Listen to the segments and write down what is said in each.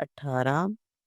18।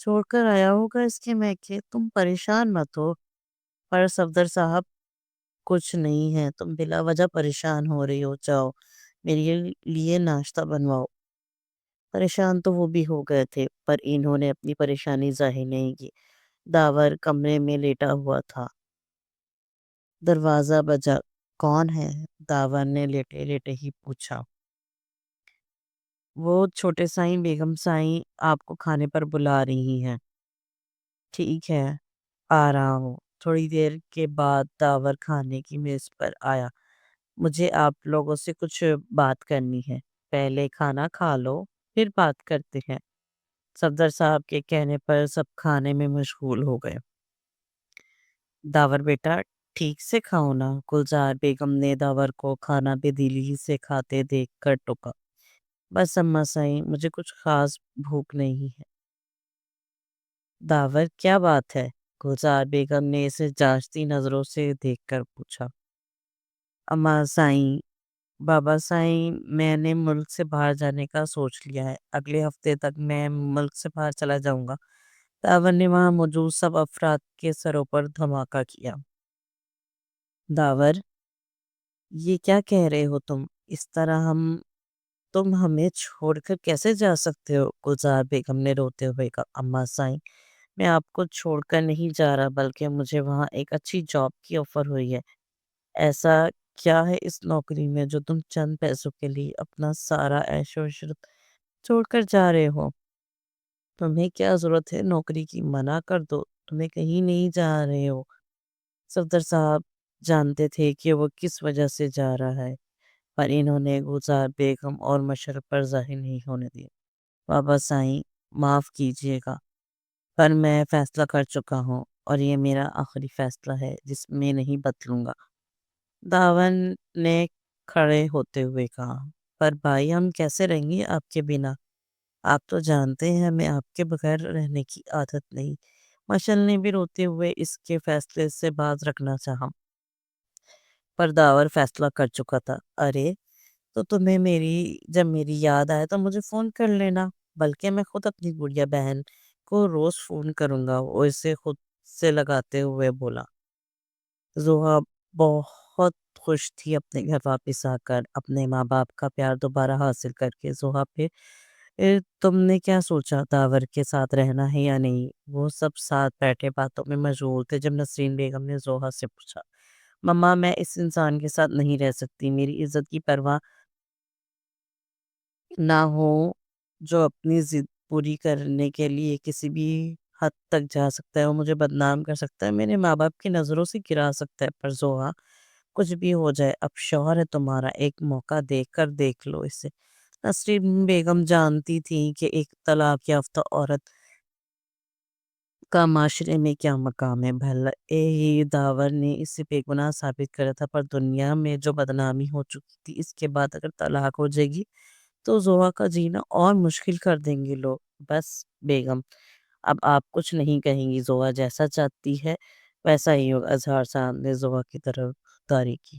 چھوڑ کر آیا ہوگا اس کے میکے، تم پریشان مت ہو۔ پر صفدر صاحب کچھ نہیں ہے، تم بلا وجہ پریشان ہو رہی ہو، جاؤ میرے لیے ناشتہ بنواؤ۔ پریشان تو وہ بھی ہو گئے تھے، پر انہوں نے اپنی پریشانی ظاہر نہیں کی۔ داور کمرے میں لیٹا ہوا تھا، دروازہ بجا۔ کون ہے؟ داور نے لیٹے لیٹے ہی پوچھا۔ وہ چھوٹے سائیں بیگم سائیں آپ کو کھانے پر بلا رہی ہیں۔ ٹھیک ہے، آ رہا ہوں۔ تھوڑی دیر کے بعد داور کھانے کی میز پر آیا۔ مجھے آپ لوگوں سے کچھ بات کرنی ہے، پہلے کھانا کھا لو پھر بات کرتے ہیں۔ صفدر صاحب کے کہنے پر سب کھانے میں مشغول ہو گئے۔ داور بیٹا ٹھیک سے کھاؤ نا، گلزار بیگم نے داور کو کھانا بے دلی سے کھاتے دیکھ کر ٹوکا۔ بس اماں سائیں، مجھے کچھ خاص بھوک نہیں ہے۔ داور کیا بات ہے؟ گلزار بیگم نے اسے جانچتی نظروں سے دیکھ کر پوچھا۔ اماں سائیں، بابا سائیں، میں نے ملک سے باہر جانے کا سوچ لیا ہے، اگلے ہفتے تک میں ملک سے باہر چلا جاؤں گا۔ داور نے وہاں موجود سب افراد کے سروں پر دھماکہ کیا۔ داور، یہ کیا کہہ رہے ہو تم؟ اس طرح تم ہمیں چھوڑ کر کیسے جا سکتے ہو؟ گلزار بیگم نے روتے ہوئے کہا۔ اماں سائیں، میں آپ کو چھوڑ کر نہیں جا رہا، بلکہ مجھے وہاں ایک اچھی جاب کی آفر ہوئی ہے۔ ایسا کیا ہے اس نوکری میں جو تم چند پیسوں کے لیے اپنا سارا عیش و عشرت چھوڑ کر جا رہے ہو؟ تمہیں کیا ضرورت ہے نوکری کی؟ منع کر دو، تمہیں کہیں نہیں جا رہے ہو۔ صفدر صاحب جانتے تھے کہ وہ کس وجہ سے جا رہا ہے، پر انہوں نے گلزار بیگم اور مشرف پر ظاہر نہیں ہونے دیا۔ بابا سائیں، معاف کیجیے گا، پر میں فیصلہ کر چکا ہوں، اور یہ میرا آخری فیصلہ ہے جس میں نہیں بدلوں گا۔ داون نے کھڑے ہوتے ہوئے کہا۔ پر بھائی، ہم کیسے رہیں گے آپ کے بنا؟ آپ تو جانتے ہیں ہمیں آپ کے بغیر رہنے کی عادت نہیں۔ مشل نے بھی روتے ہوئے اس کے فیصلے سے باز رکھنا چاہا، پر داور فیصلہ کر چکا تھا۔ ارے تو تمہیں جب میری یاد آئے تو مجھے فون کر لینا، بلکہ میں خود اپنی گڑیا بہن کو روز فون کروں گا، وہ اسے خود سے لگاتے ہوئے بولا۔ زوہا بہت خوش تھی اپنے گھر واپس آ کر، اپنے ماں باپ کا پیار دوبارہ حاصل کر کے۔ زوہا پہ تم نے کیا سوچا، داور کے ساتھ رہنا ہے یا نہیں؟ وہ سب ساتھ بیٹھے باتوں میں مشغول تھے جب نسرین بیگم نے زوہا سے پوچھا۔ مما، میں اس انسان کے ساتھ نہیں رہ سکتی، میری عزت کی پرواہ نہ ہو، جو اپنی ضد پوری کرنے کے لیے کسی بھی حد تک جا سکتا ہے، وہ مجھے بدنام کر سکتا ہے، میرے ماں باپ کی نظروں سے گرا سکتا ہے۔ پر زوہا، کچھ بھی ہو جائے، اب شوہر ہے تمہارا، ایک موقع دیکھ کر دیکھ لو اسے۔ نسرین بیگم جانتی تھی کہ ایک طلاق یافتہ عورت کا معاشرے میں کیا مقام ہے۔ بھلے ہی داور نے اسے بے گناہ ثابت کرا تھا، پر دنیا میں جو بدنامی ہو چکی تھی، اس کے بعد اگر طلاق ہو جائے گی تو زوہا کا جینا اور مشکل کر دیں گے لوگ۔ بس بیگم، اب آپ کچھ نہیں کہیں گی، زوہا جیسا چاہتی ہے ویسا ہی ہوگا۔ اظہار صاحب نے زوہا کی طرف داری کی۔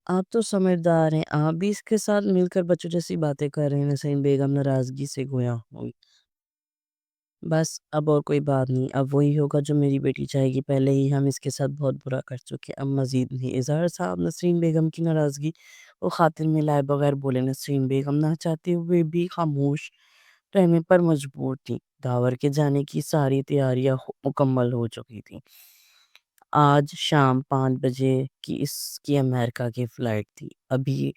آپ تو سمجھدار ہیں، آپ بھی اس کے ساتھ مل کر بچوں جیسی باتیں کر رہے ہیں۔ نسرین بیگم ناراضگی سے گویا ہوئی۔ بس اب اور کوئی بات نہیں، اب وہی ہوگا جو میری بیٹی چاہے گی، پہلے ہی ہم اس کے ساتھ بہت برا کر چکے، اب مزید نہیں۔ اظہار صاحب نسرین بیگم کی ناراضگی وہ خاطر میں لائے بغیر بولے۔ نسرین بیگم نہ چاہتے ہوئے بھی خاموش رہنے پر مجبور تھی۔ داور کے جانے کی ساری تیاریاں مکمل ہو چکی تھیں۔ آج شام 5 بجے کی اس کی امریکہ کی فلائٹ تھی۔ ابھی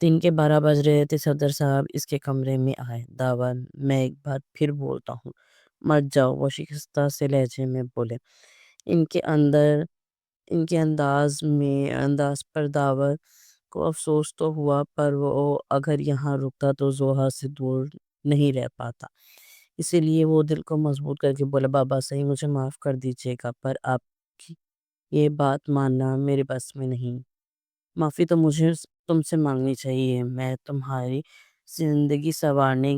دن کے 12 بج رہے تھے۔ صفدر صاحب اس کے کمرے میں آئے۔ داور، میں ایک بار پھر بولتا ہوں، مت جاؤ، وہ شکستہ سے لہجے میں بولے۔ ان کے انداز پر داور کو افسوس تو ہوا، پر وہ اگر یہاں رکتا تو زوہا سے دور نہیں رہ پاتا، اسی لیے وہ دل کو مضبوط کر کے بولا۔ بابا صحیح، مجھے معاف کر دیجیے گا، پر آپ کی یہ بات ماننا میرے بس میں نہیں۔ معافی تو مجھے تم سے مانگنی چاہیے، میں تمہاری زندگی سنوارنے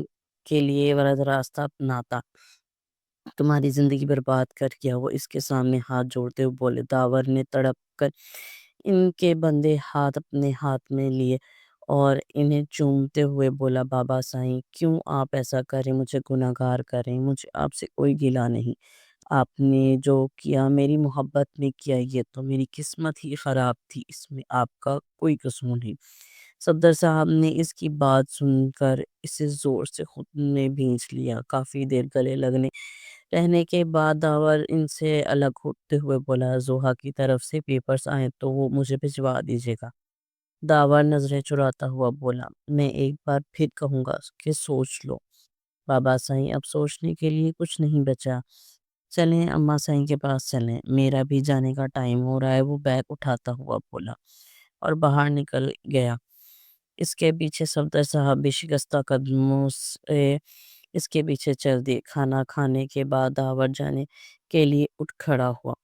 کے لیے غلط راستہ اپناتا، تمہاری زندگی برباد کر کیا۔ وہ اس کے سامنے ہاتھ جوڑتے ہوئے بولے۔ داور نے تڑپ کر ان کے بندے ہاتھ اپنے ہاتھ میں لیے اور انہیں چومتے ہوئے بولا، بابا سائیں کیوں آپ ایسا کریں، مجھے گناہگار کریں، مجھے آپ سے کوئی گلہ نہیں، آپ نے جو کیا میری محبت میں کیا، یہ تو میری قسمت ہی خراب تھی، اس میں آپ کا کوئی قصور نہیں۔ صفدر صاحب نے اس کی بات سن کر اسے زور سے خود میں بھینچ لیا۔ کافی دیر گلے لگنے رہنے کے بعد داور ان سے الگ ہوتے ہوئے بولا، زوہا کی طرف سے پیپرز آئیں تو وہ مجھے بھجوا دیجیے گا۔ داور نظریں چراتا ہوا بولا، میں ایک بار پھر کہوں گا کہ سوچ لو بابا سائیں، اب سوچنے کے لیے کچھ نہیں بچا، چلیں اماں سائیں کے پاس چلیں، میرا بھی جانے کا ٹائم ہو رہا ہے، وہ بیگ اٹھاتا ہوا بولا اور باہر نکل گیا۔ اس کے پیچھے صفدر صاحب بھی شکستہ قدموں سے اس کے پیچھے چل دیے۔ کھانا کھانے کے بعد داور جانے کے لیے اٹھ کھڑا ہوا۔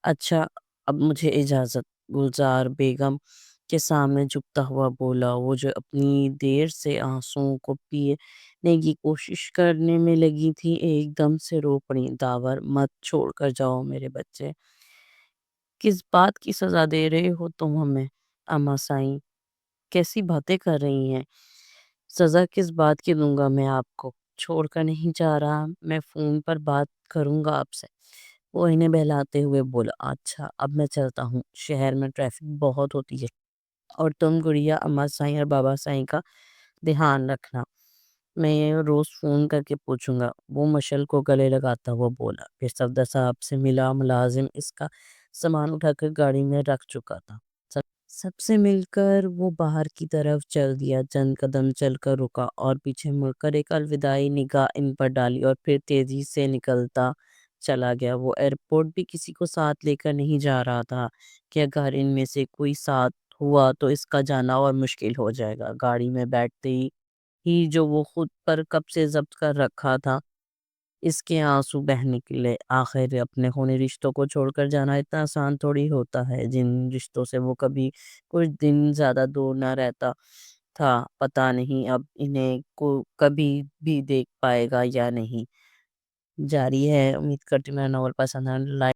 اچھا اب مجھے اجازت، گلزار بیگم کے سامنے جھکتا ہوا بولا، وہ جو اپنی دیر سے آنسوؤں کو پینے کی کوشش کرنے میں لگی تھی ایک دم سے رو پڑی۔ داور، مت چھوڑ کر جاؤ میرے بچے، کس بات کی سزا دے رہے ہو تم ہمیں؟ اماں سائیں کیسی باتیں کر رہی ہیں؟ سزا کس بات کی دوں گا میں آپ کو؟ چھوڑ کر نہیں جا رہا، میں فون پر بات کروں گا آپ سے، وہ انہیں بہلاتے ہوئے بولا۔ اچھا اب میں چلتا ہوں، شہر میں ٹریفک بہت ہوتی ہے، اور تم گڑیا اماں سائیں اور بابا سائیں کا دھیان رکھنا، میں روز فون کر کے پوچھوں گا، وہ مشل کو گلے لگاتا ہوا بولا۔ پھر صفدر صاحب سے ملا ملازم اس کا سامان اٹھا کر گاڑی میں رکھ چکا تھا۔ سب سے مل کر وہ باہر کی طرف چل دیا، چند قدم چل کر رکا اور پیچھے مڑ کر ایک الوداعی نگاہ ان پر ڈالی اور پھر تیزی سے نکلتا چلا گیا۔ وہ ایئرپورٹ بھی کسی کو ساتھ لے کر نہیں جا رہا تھا کہ اگر ان میں سے کوئی ساتھ ہوا تو اس کا جانا اور مشکل ہو جائے گا۔ گاڑی میں بیٹھتے ہی جو وہ خود پر کب سے ضبط کر رکھا تھا، اس کے آنسو بہہ نکلے۔ آخر اپنے خونی رشتوں کو چھوڑ کر جانا اتنا آسان تھوڑی ہوتا ہے، جن رشتوں سے وہ کبھی کچھ دن زیادہ دور نہ رہتا تھا، پتہ نہیں اب انہیں کو کبھی بھی دیکھ پائے گا یا نہیں۔ جاری ہے، امید کرتی ہوں میرا ناول پسند ہے۔